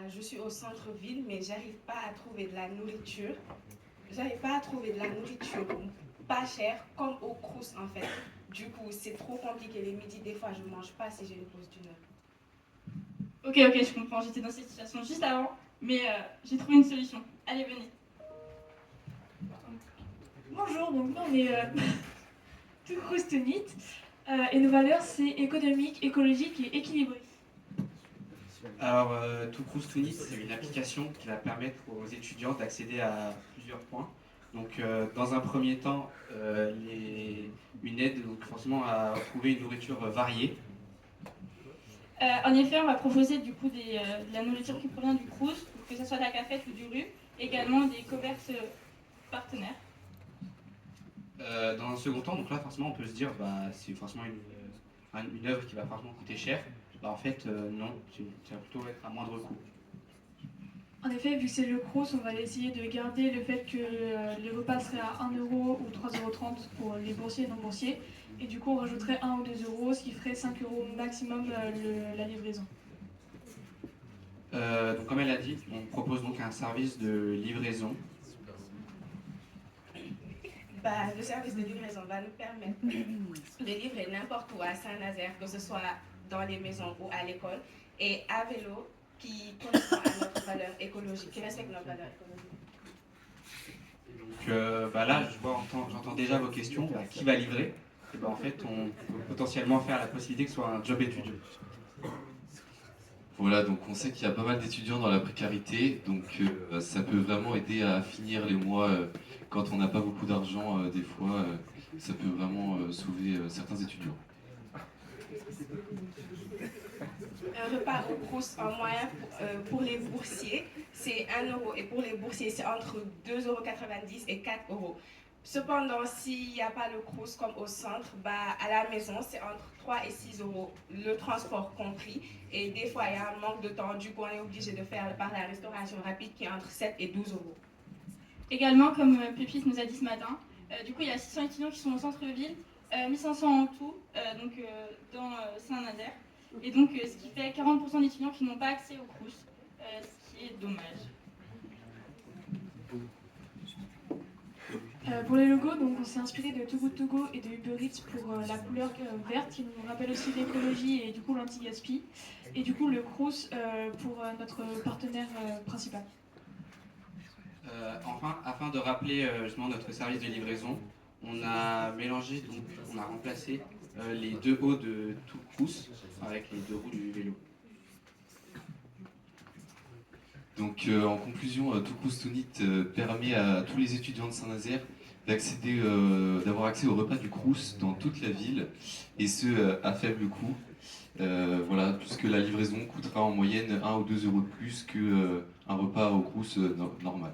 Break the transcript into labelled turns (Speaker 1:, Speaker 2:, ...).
Speaker 1: Je suis au centre-ville, mais j'arrive pas à trouver de la nourriture. J'arrive pas à trouver de la nourriture pas chère, comme au Crous en fait. Du coup, c'est trop compliqué. Les midis, des fois, je mange pas si j'ai une pause d'une heure.
Speaker 2: Ok, je comprends. J'étais dans cette situation juste avant, mais j'ai trouvé une solution. Allez, venez.
Speaker 3: Bonjour, donc nous on est tout croustonite et nos valeurs c'est économique, écologique et équilibré.
Speaker 4: Alors, Toucrous Tunit, c'est une application qui va permettre aux étudiants d'accéder à plusieurs points. Donc, dans un premier temps, une aide donc, forcément à trouver une nourriture variée.
Speaker 2: En effet, on va proposer du coup de la nourriture qui provient du Crous, que ce soit de la cafette ou du rue, également des commerces partenaires.
Speaker 4: Dans un second temps, donc là, forcément, on peut se dire, bah, c'est forcément une œuvre qui va forcément coûter cher. Bah, en fait, non, ça va plutôt être à moindre coût.
Speaker 3: En effet, vu que c'est le Crous, on va essayer de garder le fait que les repas seraient à 1 euro ou 3,30 € pour les boursiers et non boursiers. Et du coup, on rajouterait 1 ou 2 euros, ce qui ferait 5 euros maximum la livraison.
Speaker 4: Donc, comme elle a dit, on propose donc un service de livraison.
Speaker 1: Bah, le service de livraison va nous permettre de livrer n'importe où à Saint-Nazaire, que ce soit dans les maisons ou à l'école, et à vélo qui correspond à notre valeur écologique, qui respecte notre valeur écologique.
Speaker 4: Donc bah là, j'entends déjà vos questions. Bah, qui va livrer? Et bah, en fait, on peut potentiellement faire la possibilité que ce soit un job étudiant.
Speaker 5: Voilà, donc on sait qu'il y a pas mal d'étudiants dans la précarité, donc ça peut vraiment aider à finir les mois quand on n'a pas beaucoup d'argent, des fois, ça peut vraiment sauver certains étudiants.
Speaker 1: Un repas au Crous en moyen pour les boursiers, c'est 1 euro. Et pour les boursiers, c'est entre 2,90 € et 4 euros. Cependant, s'il n'y a pas le Crous comme au centre, bah, à la maison, c'est entre 3 et 6 euros, le transport compris. Et des fois, il y a un manque de temps, du coup, on est obligé de faire par la restauration rapide qui est entre 7 et 12 euros.
Speaker 2: Également, comme Pépite nous a dit ce matin, du coup, il y a 600 étudiants qui sont au centre-ville, 1500 en tout, dans Saint-Nazaire. Et donc, ce qui fait 40% d'étudiants qui n'ont pas accès au Crous, ce qui est dommage.
Speaker 3: Pour les logos, donc, on s'est inspiré de Too Good To Go et de Uber Eats pour la couleur verte qui nous rappelle aussi l'écologie et du coup l'anti-gaspi. Et du coup le Crous pour notre partenaire principal.
Speaker 4: Enfin, afin de rappeler justement notre service de livraison, on a mélangé, donc on a remplacé les deux hauts de tout Crous avec les deux roues du vélo.
Speaker 5: Donc en conclusion, Toucrous Tunit permet à tous les étudiants de Saint-Nazaire d'avoir accès au repas du Crous dans toute la ville, et ce à faible coût. Voilà, puisque la livraison coûtera en moyenne 1 ou 2 euros de plus qu'un repas au Crous normal.